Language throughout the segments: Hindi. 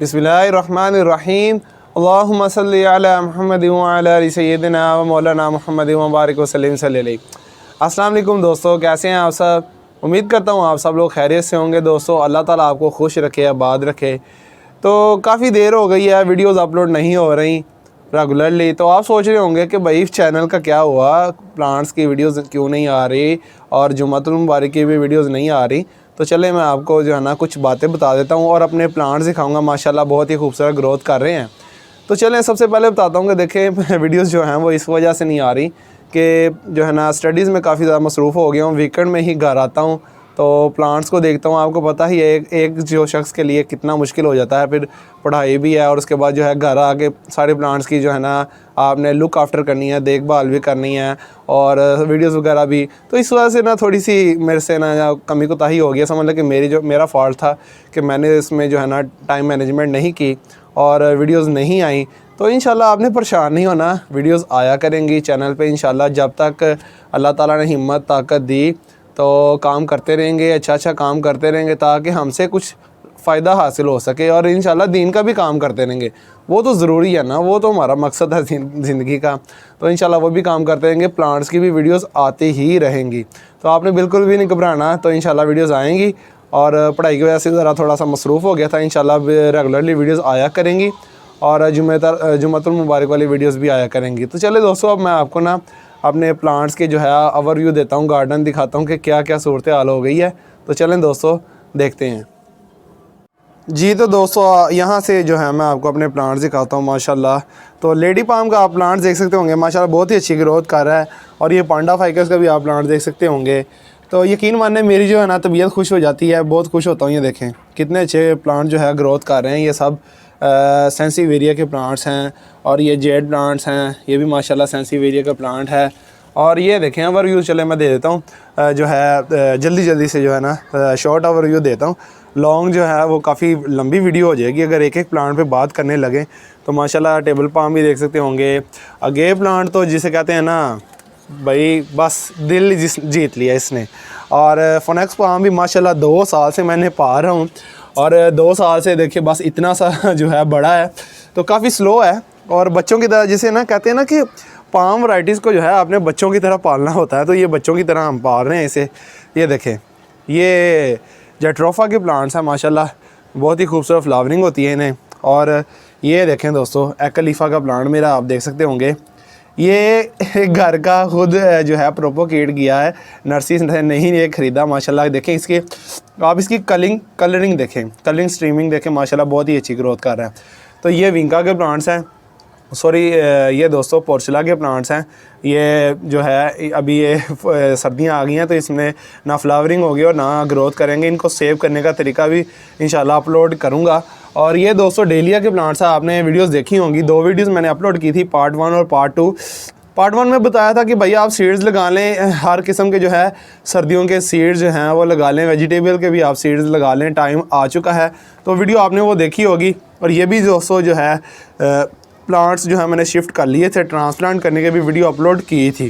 बिस्मिल्लाहिर्रहमानिर्रहीम। अल्लाहुम्मा सल्लि अला मुहम्मद व अला आलि सय्यिदिना व मौलाना मुहम्मद व बारिक वसल्लिम सल्लल्लाहु। अस्सलाम वालेकुम दोस्तों, कैसे हैं आप सब? उम्मीद करता हूँ आप सब लोग खैरियत से होंगे। दोस्तों अल्लाह ताला आपको खुश रखे, आबाद रखे। तो काफ़ी देर हो गई है, वीडियोज़ अपलोड नहीं हो रही रेगुलरली। तो आप सोच रहे होंगे कि भाई चैनल का क्या हुआ, प्लांट्स की वीडियोज़ क्यों नहीं आ रही और जुम्मतुल मुबारक की भी वीडियोज़ नहीं आ रही। तो चले मैं आपको जो है ना कुछ बातें बता देता हूँ और अपने प्लांट्स दिखाऊंगा। माशाल्लाह बहुत ही खूबसूरत ग्रोथ कर रहे हैं। तो चलें सबसे पहले बताता हूँ कि देखें वीडियोस जो हैं वो इस वजह से नहीं आ रही कि जो है ना स्टडीज़ में काफ़ी ज़्यादा मसरूफ़ हो गया हूँ। वीकेंड में ही घर आता हूँ तो प्लांट्स को देखता हूँ। आपको पता ही है एक जो शख्स के लिए कितना मुश्किल हो जाता है, फिर पढ़ाई भी है और उसके बाद जो है घर आके सारे प्लांट्स की जो है ना आपने लुक आफ्टर करनी है, देखभाल भी करनी है और वीडियोस वगैरह भी। तो इस वजह से ना थोड़ी सी मेरे से ना कमी कोताही हो गया। समझ लें कि मेरा फ़ॉल्ट था कि मैंने इसमें जो है ना टाइम मैनेजमेंट नहीं की और वीडियोस नहीं आई। तो इंशाल्लाह आपने परेशान नहीं होना, वीडियोस आया करेंगी चैनल पे इंशाल्लाह। जब तक अल्लाह ताला ने हिम्मत ताकत दी तो काम करते रहेंगे, अच्छा काम करते रहेंगे ताकि हमसे कुछ फ़ायदा हासिल हो सके और इंशाल्लाह दीन का भी काम करते रहेंगे। वो तो ज़रूरी है ना, वो तो हमारा मकसद है ज़िंदगी का। तो इंशाल्लाह वो भी काम करते रहेंगे, प्लांट्स की भी वीडियोस आती ही रहेंगी। तो आपने बिल्कुल भी नहीं घबराना। तो इंशाल्लाह वीडियोस आएंगी और पढ़ाई की वजह से ज़रा थोड़ा सा मसरूफ़ हो गया था। इंशाल्लाह रेगुलरली वीडियोस आया करेंगी और जुम्मतुल मुबारक वाली वीडियोस भी आया करेंगी। तो चले दोस्तों, अब मैं आपको ना अपने प्लांट्स के जो है ओवरव्यू देता हूँ, गार्डन दिखाता हूँ कि क्या क्या सूरत हाल हो गई है। तो चलें दोस्तों देखते हैं जी। तो दोस्तों यहाँ से जो है मैं आपको अपने प्लांट्स दिखाता हूँ। माशाल्लाह तो लेडी पाम का आप प्लांट्स देख सकते होंगे, माशाल्लाह बहुत ही अच्छी ग्रोथ कर रहा है। और ये पांडा फाइकस का भी आप प्लांट देख सकते होंगे। तो यकीन माने मेरी जो है ना तबीयत खुश हो जाती है, बहुत खुश होता हूँ। ये देखें कितने अच्छे प्लांट जो है ग्रोथ कर रहे हैं। ये सब सेंसिवेरिया के प्लांट्स हैं और ये जेड प्लांट्स हैं। ये भी माशाल्लाह सेंसिवेरिया का प्लांट है। और ये देखें ओवरव्यू चले मैं दे देता हूँ जो है जल्दी से जो है ना शॉर्ट ओवरव्यू देता हूँ। लॉन्ग जो है वो काफ़ी लंबी वीडियो हो जाएगी अगर एक प्लांट पे बात करने लगे। तो माशाल्लाह टेबल पाम भी देख सकते होंगे। अगे प्लांट तो जिसे कहते हैं ना भाई बस दिल जीत लिया इसने। और फोनेक्स पाम भी माशाल्लाह 2 साल से मैंने पा रहा हूँ और 2 साल से देखिए बस इतना सा जो है बड़ा है। तो काफ़ी स्लो है और बच्चों की तरह जिसे ना कहते हैं ना कि पाम वैराइटीज़ को जो है आपने बच्चों की तरह पालना होता है। तो ये बच्चों की तरह हम पाल रहे हैं इसे। ये देखें ये जेट्रोफा के प्लांट्स हैं, माशाल्लाह बहुत ही खूबसूरत फ्लावरिंग होती है इन्हें। और ये देखें दोस्तों एकलीफा का प्लांट मेरा आप देख सकते होंगे। ये घर का खुद जो है प्रोपोकेट किया है, नर्सरी से नहीं ये ख़रीदा। माशाल्लाह देखें इसके आप इसकी कलरिंग देखें, कलरिंग स्ट्रीमिंग देखें, माशाल्लाह बहुत ही अच्छी ग्रोथ कर रहा है। तो ये विंका के प्लांट्स हैं, सॉरी ये दोस्तों पोर्चुला के प्लांट्स हैं। ये जो है अभी ये सर्दियाँ आ गई हैं तो इसमें ना फ्लावरिंग होगी और ना ग्रोथ करेंगे। इनको सेव करने का तरीका भी इंशाल्लाह अपलोड करूँगा। और ये दोस्तों डेलिया के प्लांट्स हैं, आपने वीडियोस देखी होंगी। 2 वीडियोस मैंने अपलोड की थी, पार्ट 1 और पार्ट 2। पार्ट 1 में बताया था कि भैया आप सीड्स लगा लें, हर किस्म के जो है सर्दियों के सीड्स जो हैं वो लगा लें, वेजिटेबल के भी आप सीड्स लगा लें, टाइम आ चुका है। तो वीडियो आपने वो देखी होगी। और ये भी दोस्तों जो है प्लांट्स जो है मैंने शिफ्ट कर लिए थे, ट्रांसप्लांट करने के भी वीडियो अपलोड की थी।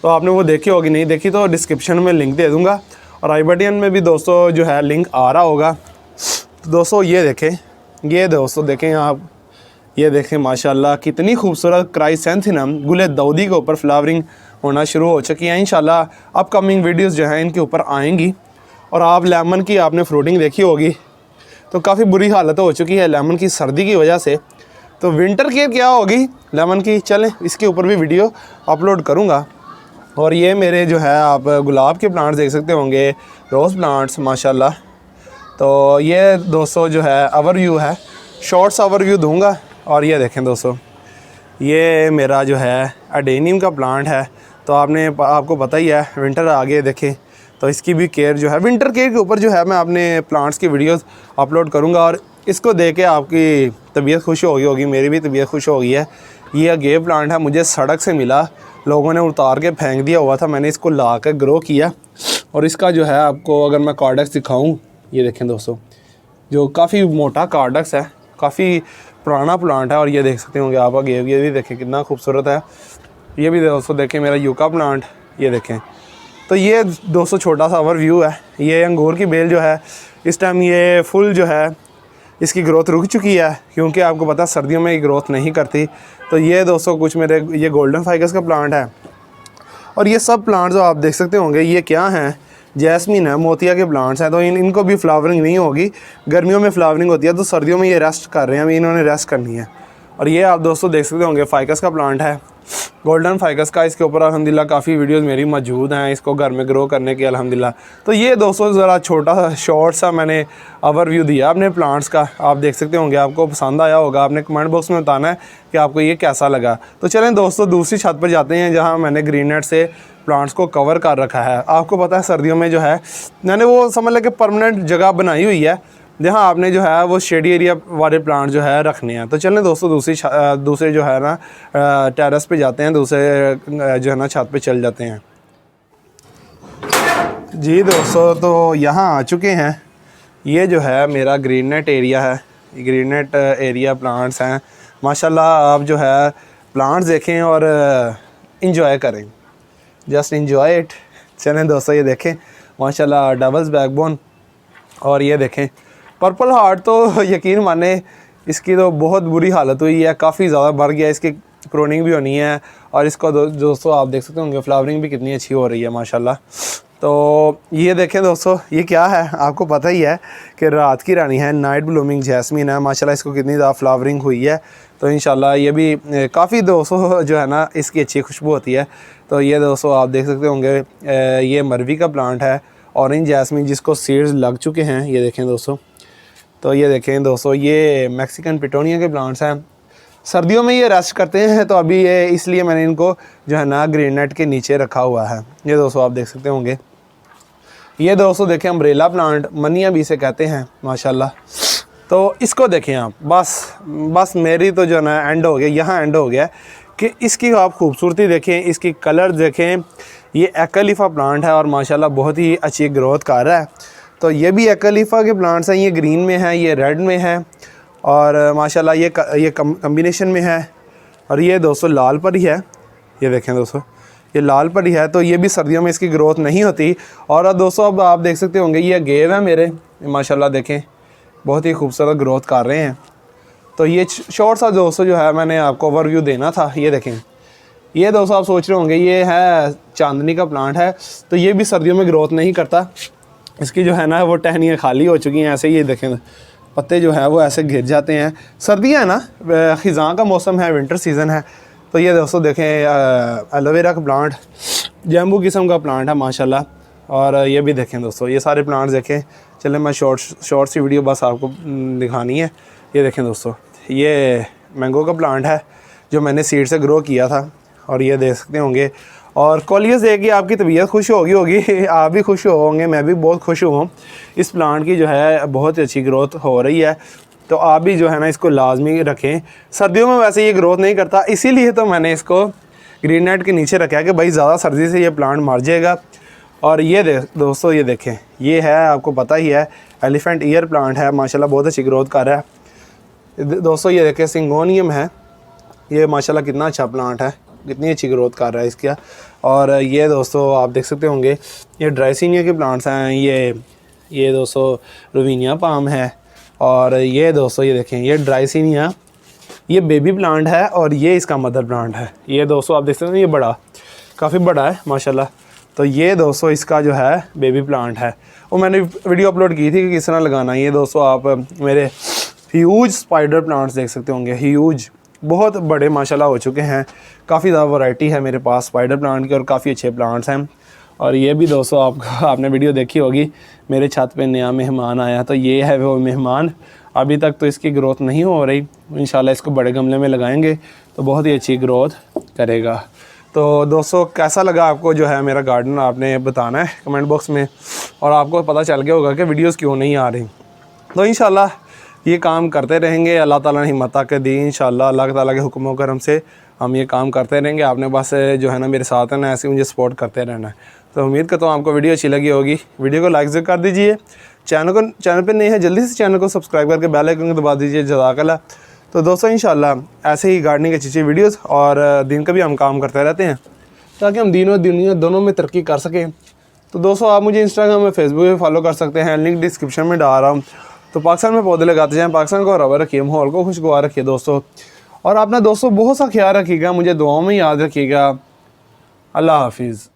तो आपने वो देखी होगी, नहीं देखी तो डिस्क्रिप्शन में लिंक दे दूँगा और आई बटन में भी दोस्तों जो है लिंक आ रहा होगा। तो दोस्तों ये देखें, ये दोस्तों देखें आप, ये देखें माशाल्लाह कितनी खूबसूरत क्राइसेंथेनम गुले दाऊदी के ऊपर फ्लावरिंग होना शुरू हो चुकी है। इंशाल्लाह अपकमिंग वीडियोस जो हैं इनके ऊपर आएंगी। और आप लेमन की आपने फ्रूटिंग देखी होगी, तो काफ़ी बुरी हालत हो चुकी है लेमन की सर्दी की वजह से। तो विंटर केयर क्या होगी लेमन की, चलें इसके ऊपर भी वीडियो अपलोड करूँगा। और ये मेरे जो है आप गुलाब के प्लांट्स देख सकते होंगे, रोज़ प्लांट्स माशाल्लाह। तो ये दोस्तों जो है ओवरव्यू है, शॉर्ट्स ओवरव्यू दूंगा। और ये देखें दोस्तों ये मेरा जो है अडेनियम का प्लांट है। तो आपको पता ही है विंटर आगे देखें तो इसकी भी केयर जो है विंटर केयर के ऊपर जो है मैं अपने प्लांट्स की वीडियोस अपलोड करूंगा। और इसको देख के आपकी तबीयत खुश हो गई होगी, मेरी भी तबीयत खुश हो गई है। ये अगे प्लांट है, मुझे सड़क से मिला, लोगों ने उतार के फेंक दिया हुआ था, मैंने इसको ला कर ग्रो किया। और इसका जो है आपको अगर मैं कार्डक्स दिखाऊँ, ये देखें दोस्तों जो काफ़ी मोटा कार्डक्स है, काफ़ी पुराना प्लांट है। और ये देख सकते होंगे आप आगे, ये भी देखें कितना खूबसूरत है। ये भी दोस्तों देखें मेरा यूका प्लांट, ये देखें। तो ये दोस्तों छोटा सा ओवरव्यू है। ये अंगूर की बेल जो है इस टाइम ये फुल जो है इसकी ग्रोथ रुक चुकी है, क्योंकि आपको पता है सर्दियों में ये ग्रोथ नहीं करती। तो ये दोस्तों कुछ मेरे ये गोल्डन फाइकस का प्लांट है। और ये सब प्लांट जो आप देख सकते होंगे ये क्या हैं, जैस्मिन है, मोतिया के प्लांट्स हैं। तो इनको भी फ्लावरिंग नहीं होगी, गर्मियों में फ्लावरिंग होती है, तो सर्दियों में ये रेस्ट कर रहे हैं, अभी इन्होंने रेस्ट करनी है। और ये आप दोस्तों देख सकते होंगे फाइकस का प्लांट है, गोल्डन फाइकस का। इसके ऊपर अल्हम्दुलिल्लाह काफ़ी वीडियोस मेरी मौजूद हैं इसको घर में ग्रो करने की अल्हम्दुलिल्लाह। तो ये दोस्तों ज़रा छोटा सा शॉर्ट सा मैंने ओवरव्यू दिया अपने प्लांट्स का। आप देख सकते होंगे, आपको पसंद आया होगा, आपने कमेंट बॉक्स में बताना है कि आपको ये कैसा लगा। तो चलें दोस्तों दूसरी छत पर जाते हैं, जहाँ मैंने ग्रीन नेट से प्लांट्स को कवर कर रखा है। आपको पता है सर्दियों में जो है मैंने वो समझ लें कि परमानेंट जगह बनाई हुई है, जहाँ आपने जो है वो शेडी एरिया वाले प्लांट जो है रखने हैं। तो चलें दोस्तों दूसरे जो है ना टेरेस पे जाते हैं, दूसरे जो है ना छत पे चल जाते हैं। जी दोस्तों, तो यहाँ आ चुके हैं। ये जो है मेरा ग्रीन नेट एरिया है, ग्रीन नेट एरिया प्लांट्स हैं माशाल्लाह। आप जो है प्लांट्स देखें और इंजॉय करें, जस्ट इंजॉय इट। चलें दोस्तों, ये देखें माशाल्लाह डबल्स बैकबोन, और ये देखें पर्पल हार्ट। तो यकीन माने इसकी तो बहुत बुरी हालत हुई है, काफ़ी ज़्यादा बढ़ गया, इसकी प्रूनिंग भी होनी है। और इसको दोस्तों आप देख सकते होंगे फ्लावरिंग भी कितनी अच्छी हो रही है माशाल्लाह। तो ये देखें दोस्तों, ये क्या है आपको पता ही है कि रात की रानी है, नाइट ब्लूमिंग जैस्मिन है माशाल्लाह। इसको कितनी ज़्यादा फ्लावरिंग हुई है, तो इंशाल्लाह ये भी काफ़ी दोस्तों जो है ना इसकी अच्छी खुशबू होती है। तो ये दोस्तों आप देख सकते होंगे ये मरवी का प्लांट है, ऑरेंज जैस्मिन, जिसको सीड्स लग चुके हैं। ये देखें दोस्तों, तो ये देखें दोस्तों ये मैक्सिकन पिटोनिया के प्लांट्स हैं। सर्दियों में ये रेस्ट करते हैं, तो अभी ये इसलिए मैंने इनको जो है ना ग्रीन नेट के नीचे रखा हुआ है। ये दोस्तों आप देख सकते होंगे। ये दोस्तों देखें अम्ब्रेला प्लांट, मनिया भी इसे कहते हैं माशाल्लाह। तो इसको देखें आप, बस मेरी तो जो है ना एंड हो गया, यहाँ एंड हो गया कि इसकी आप खूबसूरती देखें, इसकी कलर देखें। ये एक्लिफा प्लांट है और माशाल्लाह बहुत ही अच्छी ग्रोथ कर रहा है। तो ये भी एक्लिफा के प्लांट्स हैं, ये ग्रीन में है, ये रेड में है, और माशाल्लाह ये कम्बिनेशन में है। और ये दोस्तों लाल पर ही है, ये देखें दोस्तों ये लाल पर ही है। तो ये भी सर्दियों में इसकी ग्रोथ नहीं होती। और दोस्तों अब आप देख सकते होंगे ये गेव है मेरे माशाल्लाह, देखें बहुत ही खूबसूरत ग्रोथ कर रहे हैं। तो ये शॉर्ट सा दोस्तों जो है मैंने आपको ओवरव्यू देना था। ये देखें, ये दोस्तों आप सोच रहे होंगे ये है चांदनी का प्लांट है, तो ये भी सर्दियों में ग्रोथ नहीं करता। इसकी जो है ना वो टहनियाँ खाली हो चुकी हैं, ऐसे ही ये देखें पत्ते जो है वो ऐसे गिर जाते हैं। सर्दियाँ है ना, ख़िज़ां का मौसम है, विंटर सीज़न है। तो ये दोस्तों देखें एलोवेरा का प्लांट, जैम्बू किस्म का प्लांट है माशाल्लाह। और ये भी देखें दोस्तों, ये सारे प्लांट्स देखें। चलें मैं शॉर्ट सी वीडियो बस आपको दिखानी है। ये देखें दोस्तों, ये मैंगो का प्लांट है जो मैंने सीड से ग्रो किया था, और ये देख सकते होंगे। और कॉलियस देख के आपकी तबीयत खुश होगी आप भी खुश होंगे, मैं भी बहुत खुश हूँ। इस प्लांट की जो है बहुत अच्छी ग्रोथ हो रही है, तो आप भी जो है ना इसको लाजमी रखें। सर्दियों में वैसे ये ग्रोथ नहीं करता, इसीलिए तो मैंने इसको ग्रीन नेट के नीचे रखा है कि भाई ज़्यादा सर्दी से ये प्लांट मर जाएगा। और ये दोस्तों ये देखें, ये है आपको पता ही है एलिफेंट ईयर प्लांट है माशाल्लाह, बहुत अच्छी ग्रोथ कर रहा है। दोस्तों ये देखें सिंगोनियम है, ये माशाल्लाह कितना अच्छा प्लांट है, कितनी अच्छी ग्रोथ कर रहा है इसका। और ये दोस्तों आप देख सकते होंगे ये ड्राइसिनिया के प्लांट्स हैं। ये दोस्तों रुवीनिया पाम है। और ये दोस्तों ये देखें ये ड्राइसिनिया, ये बेबी प्लांट है, और ये इसका मदर प्लांट है। ये दोस्तों आप देख सकते हैं ये काफ़ी बड़ा है माशाल्लाह। तो ये दोस्तों इसका जो है बेबी प्लांट है, वो मैंने वीडियो अपलोड की थी कि किस तरह लगाना है। ये दोस्तों आप मेरे ह्यूज स्पाइडर प्लांट्स देख सकते होंगे, ह्यूज बहुत बड़े माशाल्लाह हो चुके हैं। काफ़ी ज़्यादा वैरायटी है मेरे पास स्पाइडर प्लांट की, और काफ़ी अच्छे प्लांट्स हैं। और ये भी दोस्तों आपने वीडियो देखी होगी, मेरे छत पे नया मेहमान आया, तो ये है वो मेहमान। अभी तक तो इसकी ग्रोथ नहीं हो रही, इंशाल्लाह इसको बड़े गमले में लगाएंगे तो बहुत ही अच्छी ग्रोथ करेगा। तो दोस्तों कैसा लगा आपको जो है मेरा गार्डन, आपने बताना है कमेंट बॉक्स में। और आपको पता चल गया होगा कि वीडियोस क्यों नहीं आ रही। तो इंशाल्लाह ये काम करते रहेंगे, अल्लाह ताला ने हिम्मत के दी, इंशाल्लाह अल्लाह ताला के हुक्म व करम से हम ये काम करते रहेंगे। आपने बस जो है ना मेरे साथ है ना ऐसे मुझे सपोर्ट करते रहना है। तो उम्मीद करता हूँ आपको वीडियो अच्छी लगी होगी। वीडियो को लाइक कर दीजिए, चैनल पे नहीं है जल्दी से चैनल को सब्सक्राइब करके बेल आइकन को दबा दीजिए। जज़ाकल्लाह। तो दोस्तों इंशाल्लाह ऐसे ही गार्डनिंग की अच्छी वीडियोस और दिन का भी हम काम करते रहते हैं, ताकि हम दीनों दुनिया दोनों में तरक्की कर सकें। तो दोस्तों आप मुझे इंस्टाग्राम में फेसबुक पे फॉलो कर सकते हैं, लिंक डिस्क्रिप्शन में डाल रहा हूँ। तो पाकिस्तान में पौधे लगाते जाएँ, पाकिस्तान को हरा भरा रखिए, माहौल को खुशगवार रखिए दोस्तों। और अपना दोस्तों बहुत सा ख्याल रखिएगा, मुझे दुआओं में याद रखिएगा। अल्लाह हाफिज़।